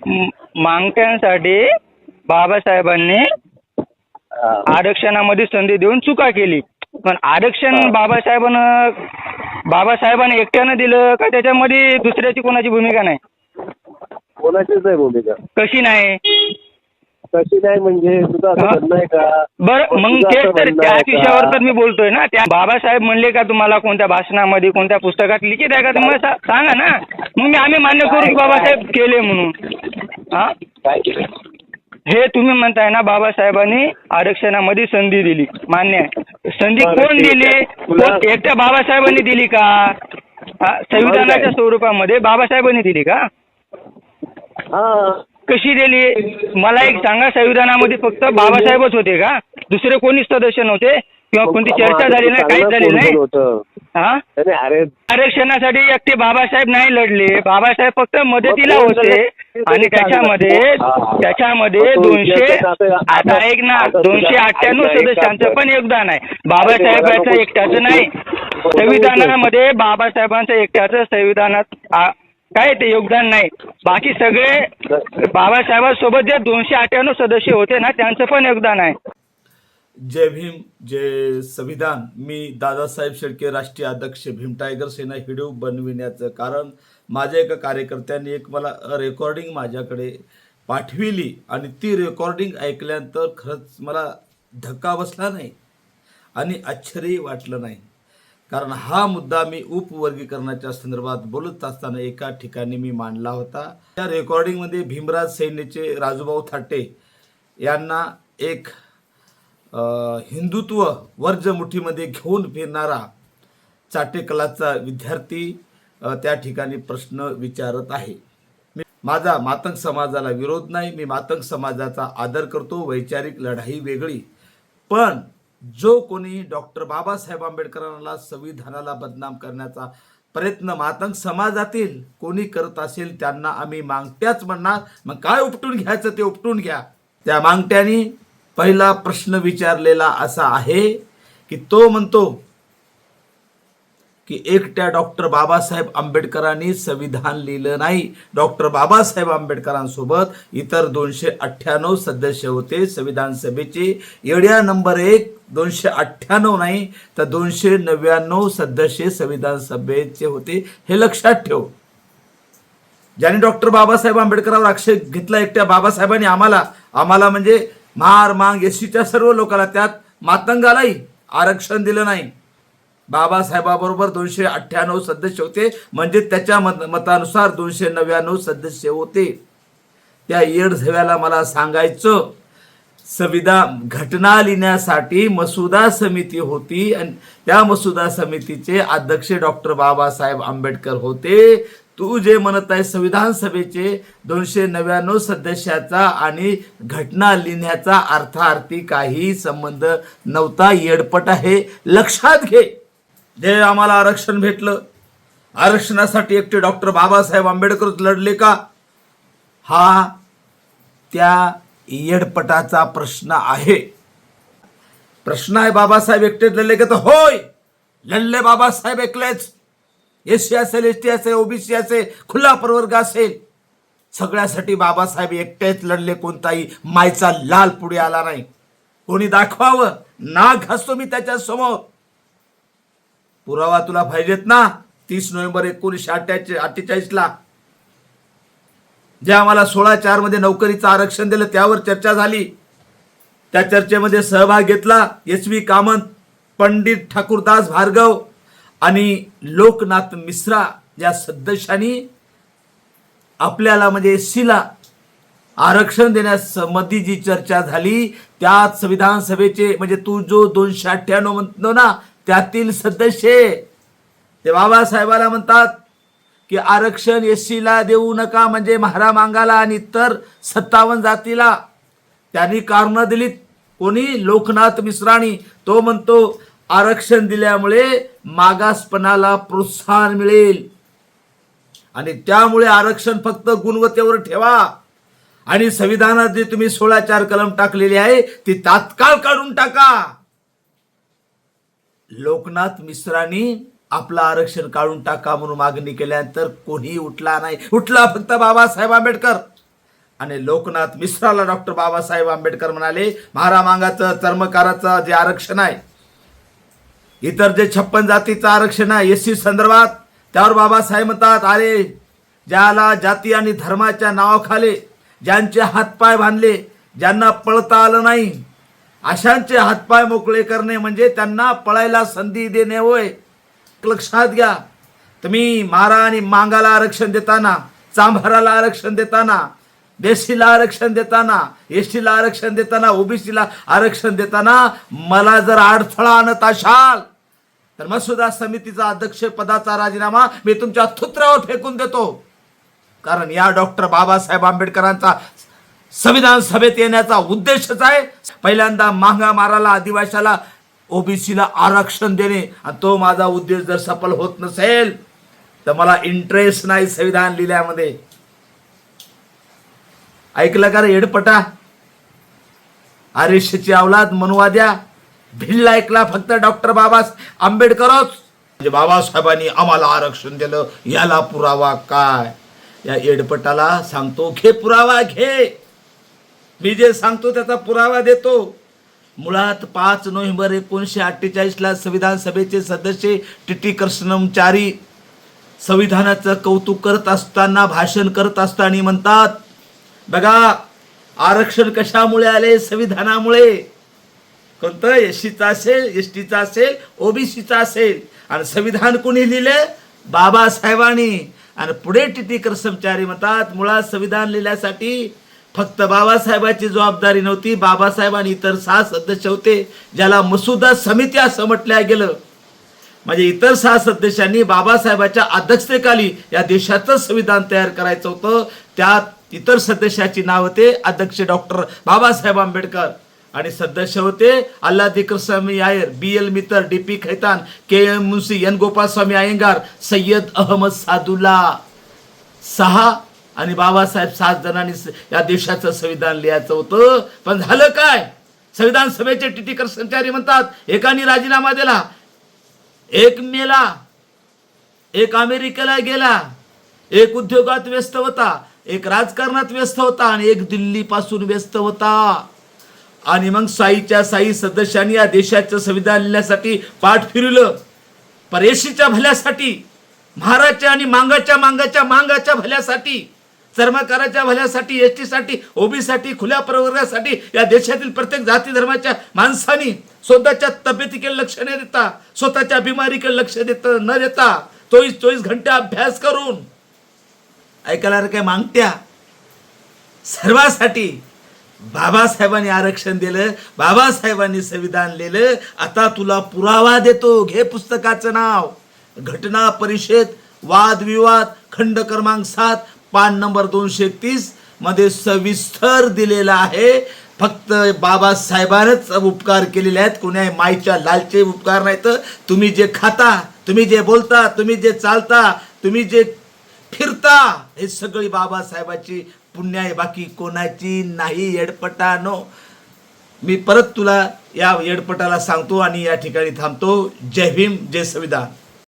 मागण्यांसाठी बाबासाहेबांनी आरक्षणामध्ये संधी देऊन चुका केली, पण आरक्षण बाबासाहेबांनी एकट्यानं दिलं का त्याच्यामध्ये दुसऱ्याची कोणाची भूमिका नाही? कोणाचीच नाही भूमिका. कशी नाही? कशी नाही म्हणजे तुझं असं म्हणणं आहे का? बरं मग तेच तर त्याच विषयावर तर मी बोलतोय ना. त्या बाबासाहेब म्हणले का तुम्हाला कोणत्या भाषणामध्ये कोणत्या पुस्तकात लिखित आहे का? तुम्ही सांगा ना, मग आम्ही मान्य करू की बाबासाहेब केले म्हणून. हा काय केलं? हे तुम्ही म्हणताय ना बाबासाहेबांनी आरक्षणामध्ये संधी दिली, मान्य आहे. संधी कोण दिली? एकट्या बाबासाहेबांनी दिली का? संविधानाच्या स्वरूपामध्ये बाबासाहेबांनी दिली का? कशी दिली मला एक सांगा. संविधानामध्ये फक्त बाबासाहेबच होते का? दुसरे कोणीच सदस्य नव्हते किंवा कोणती चर्चा झाली नाही, काहीच झाली नाही. आरक्षणासाठी एकटे बाबासाहेब नाही लढले, बाबासाहेब फक्त मदतीला होते. आणि त्याच्यामध्ये 298 सदस्यांचं पण योगदान आहे, बाबासाहेबांचं एकट्याचं नाही. संविधानामध्ये बाबासाहेबांचं एकट्याचं संविधानात काय ते योगदान नाही. बाकी सगळे बाबासाहेबांसोबत जे 298 सदस्य होते ना त्यांचं पण योगदान आहे. जय भीम, जय संविधान. मी दादासाहेब शेळके, राष्ट्रीय अध्यक्ष भीम टायगर सेना. व्हिडिओ बनविण्याचं कारण माझ्या एका कार्यकर्त्यांनी एक मला रेकॉर्डिंग माझ्याकडे पाठविली आणि ती रेकॉर्डिंग ऐकल्यानंतर खरंच मला धक्का बसला नाही आणि आश्चर्यही वाटलं नाही. कारण हा मुद्दा मी उपवर्गीकरणाच्या संदर्भात बोलत असताना एका ठिकाणी मी मांडला होता. त्या रेकॉर्डिंगमध्ये भीमराज सेनेचे राजूभाऊ थाटे यांना एक हिंदुत्व वर्ज मुठीमध्ये घेऊन फिरणारा चाटेकलाचा विद्यार्थी त्या ठिकाणी प्रश्न विचारत आहे. माझा मातंग समाजाला विरोध नाही, मी मातंग समाजाचा आदर करतो. वैचारिक लढाई वेगळी, पण जो कोणी डॉक्टर बाबासाहेब आंबेडकरांना संविधानाला बदनाम करण्याचा प्रयत्न मातंग समाजातील कोणी करत असेल त्यांना आम्ही मागट्याच म्हणणार. मग काय उपटून घ्यायचं ते उपटून घ्या. त्या मागट्यानी पहिला प्रश्न विचारलेला असा आहे की तो म्हणतो की एकट्या डॉक्टर बाबासाहेब आंबेडकरांनी संविधान लिहिलं नाही. डॉक्टर बाबासाहेब आंबेडकरांसोबत इतर 298 सदस्य होते संविधान सभेचे. येड्या नंबर 1 298 नाही तर 299 सदस्य संविधान सभेचे होते, हे लक्षात ठेव. ज्याने डॉक्टर बाबासाहेब आंबेडकरांवर आक्षेप घेतला एकट्या बाबासाहेबांनी आम्हाला म्हणजे महार मांग एससीच्या सर्व लोकांना, त्यात मातंगालाही आरक्षण दिलं नाही. बाबासाहेबाबरोबर 298 सदस्य होते म्हणजे त्याच्या मतानुसार 299 सदस्य होते. त्या येडझव्याला मला सांगायचं, संविधान घटना लिहिण्यासाठी मसुदा समिती होती आणि त्या मसुदा समितीचे अध्यक्ष डॉक्टर बाबासाहेब आंबेडकर होते. तू जे म्हणत आहे संविधान सभेचे 299 सदस्याचा आणि घटना लिहिण्याचा अर्थार्थी काही संबंध नव्हता. येडपट आहे, लक्षात घे. जे आम्हाला आरक्षण भेटलं, आरक्षणासाठी एकटे डॉक्टर बाबासाहेब आंबेडकर लढले का? हा त्या येडपटाचा प्रश्न आहे. प्रश्न आहे बाबासाहेब एकटे लढले का? तर होय, लढले बाबासाहेब एकलेच. एससी असेल, एसटी असेल, ओबीसी असेल, खुला प्रवर्ग असेल, सगळ्यासाठी बाबासाहेब एकटेच लढले. कोणताही मायचा लाल पुढे आला नाही. कोणी दाखवावं, नाक घासतो मी त्याच्या समोर. पुरावा तुला पाहिजेत ना? 30 नोव्हेंबर 1948 जे आम्हाला 16/4 मध्ये नोकरीचं आरक्षण दिलं त्यावर चर्चा झाली. त्या चर्चेमध्ये सहभाग घेतला एस.व्ही. कामत, पंडित ठाकूरदास भार्गव आणि लोकनाथ मिश्रा या सदस्यांनी आपल्याला म्हणजे एससीला आरक्षण देण्यासंबंधी जी चर्चा झाली त्यात संविधान सभेचे म्हणजे तू जो 298 म्हणतो ना त्यातील सदस्य ते बाबासाहेबाला म्हणतात की आरक्षण एससीला देऊ नका, म्हणजे म्हारा मांगाला आणि इतर 57 जातीला. त्यांनी कारणं दिलीत. कोणी? लोकनाथ मिश्राणी. तो म्हणतो आरक्षण दिल्यामुळे मागासपणाला प्रोत्साहन मिळेल आणि त्यामुळे आरक्षण फक्त गुणवत्तेवर ठेवा आणि संविधानात जे तुम्ही 16/4 कलम टाकलेली आहे ती तात्काळ काढून टाका. लोकनाथ मिश्रांनी आपलं आरक्षण काढून टाका म्हणून मागणी केल्यानंतर कोणी उठला नाही. उठला फक्त बाबासाहेब आंबेडकर. आणि लोकनाथ मिश्राला डॉक्टर बाबासाहेब आंबेडकर म्हणाले महारामांगाचं चर्मकाराचं जे आरक्षण आहे, इतर जे 56 जातीचं आरक्षण आहे एससी संदर्भात, त्यावर बाबासाहेब म्हणतात अरे ज्याला जाती आणि धर्माच्या नावाखाली ज्यांचे हातपाय बांधले, ज्यांना पळता आलं नाही, अशांचे हातपाय मोकळे करणे म्हणजे त्यांना पळायला संधी देणे होय. लक्षात घ्या, तुम्ही मारा आणि मांगाला आरक्षण देताना, चांभाराला आरक्षण देताना, देशीला आरक्षण देताना, एसटीला आरक्षण देताना, ओबीसीला आरक्षण देताना मला जर अडथळा आणत असाल तर मसुदा समितीचा अध्यक्ष पदाचा राजीनामा मी तुमच्या थुत्रावर फेकून देतो. कारण या डॉक्टर बाबासाहेब आंबेडकरांचा संविधान सभेत येण्याचा उद्देशच आहे पहिल्यांदा मांगा माराला, आदिवासीला, ओबीसीला आरक्षण देणे. आणि तो माझा उद्देश जर सफल होत नसेल तर मला इंटरेस्ट नाही संविधान लिहिल्यामध्ये. ऐकलं का रे येडपटा? आरिशची अवलाद मनुवाद्या, भिल्ल ऐकला फक्त डॉक्टर बाबा आंबेडकरच. म्हणजे बाबासाहेबांनी आम्हाला आरक्षण दिलं याला पुरावा काय? या येडपटाला सांगतो घे पुरावा घे. मी जे सांगतो त्याचा पुरावा देतो. मुळात 5 नोव्हेंबर 1948 संविधान सभेचे सदस्य टी कृष्णमचारी संविधानाचं कौतुक करत असताना, भाषण करत असताना म्हणतात बघा आरक्षण कशामुळे आले? संविधानामुळे. कोणतं? एससीचा असेल, एसटीचा असेल, ओबीसीचा असेल. आणि संविधान कोणी लिहिले? बाबासाहेबांनी. आणि पुढे टी कृष्णमचारी म्हणतात मुळात संविधान लिहिण्यासाठी फक्त बाबासाहेबांची जबाबदारी नव्हती, बाबासाहेब आणि इतर 6 सदस्य होते ज्याला मसुदा समिती असं म्हटलं गेलं. म्हणजे इतर 6 सदस्यांनी बाबासाहेबांच्या अध्यक्षतेखाली या देशाचं संविधान तयार करायचं होतं. त्यात इतर सदस्याची नाव होते अध्यक्ष डॉक्टर बाबासाहेब आंबेडकर आणि सदस्य होते अल्लादी कृष्णस्वामी अय्यर, BL मित्तर, DP खैतान, KM मुन्शी, N गोपालस्वामी अय्यंगार, सय्यद अहमद सादुल्ला. 6 आणि बाबासाहेब 7 जणांनी या देशाचं संविधान लिहायचं होतं. पण झालं काय? संविधान सभेचे टी कृष्णमचारी म्हणतात एकाने राजीनामा दिला, एक मेला, एक अमेरिकेला गेला, एक उद्योगात व्यस्त होता, एक राजकारणात व्यस्त होता आणि एक दिल्ली पासून व्यस्त होता. आणि मग 6च्या 6 सदस्यांनी या देशाचं संविधान लिहिण्यासाठी पाठ फिरवलं. परेशीच्या भल्यासाठी, महाराच्या आणि मांगाच्या भल्यासाठी, चर्मकाराच्या भल्यासाठी, एसटीसाठी, ओबीसाठी, खुल्या प्रवर्गासाठी या देशातील प्रत्येक जाती धर्माच्या माणसांनी स्वतःच्या तब्येतीकडे लक्ष न देता, स्वतःच्या बिमारीकडे लक्ष न देता 24 घंटे अभ्यास करून ऐकायला काय मागत्या सर्वांसाठी बाबासाहेबांनी आरक्षण दिलं, बाबासाहेबांनी संविधान लिहिलं. आता तुला पुरावा देतो, घे पुस्तकाचं नाव घटना परिषद वादविवाद खंड क्रमांक 7 पान नंबर 231 मध्ये सविस्तर दिलेला आहे. फक्त बाबासाहेबांनीच उपकार केलेले आहेत, कोणी माईच्या लालचे उपकार नाही. तर तुम्ही जे खाता, तुम्ही जे बोलता, तुम्ही जे चालता, तुम्ही जे फिरता, हे सगळी बाबासाहेबाची पुण्य आहे, बाकी कोणाची नाही. येडपटानो, मी परत तुला या येडपटाला सांगतो आणि या ठिकाणी थांबतो. जय भीम, जय संविधान.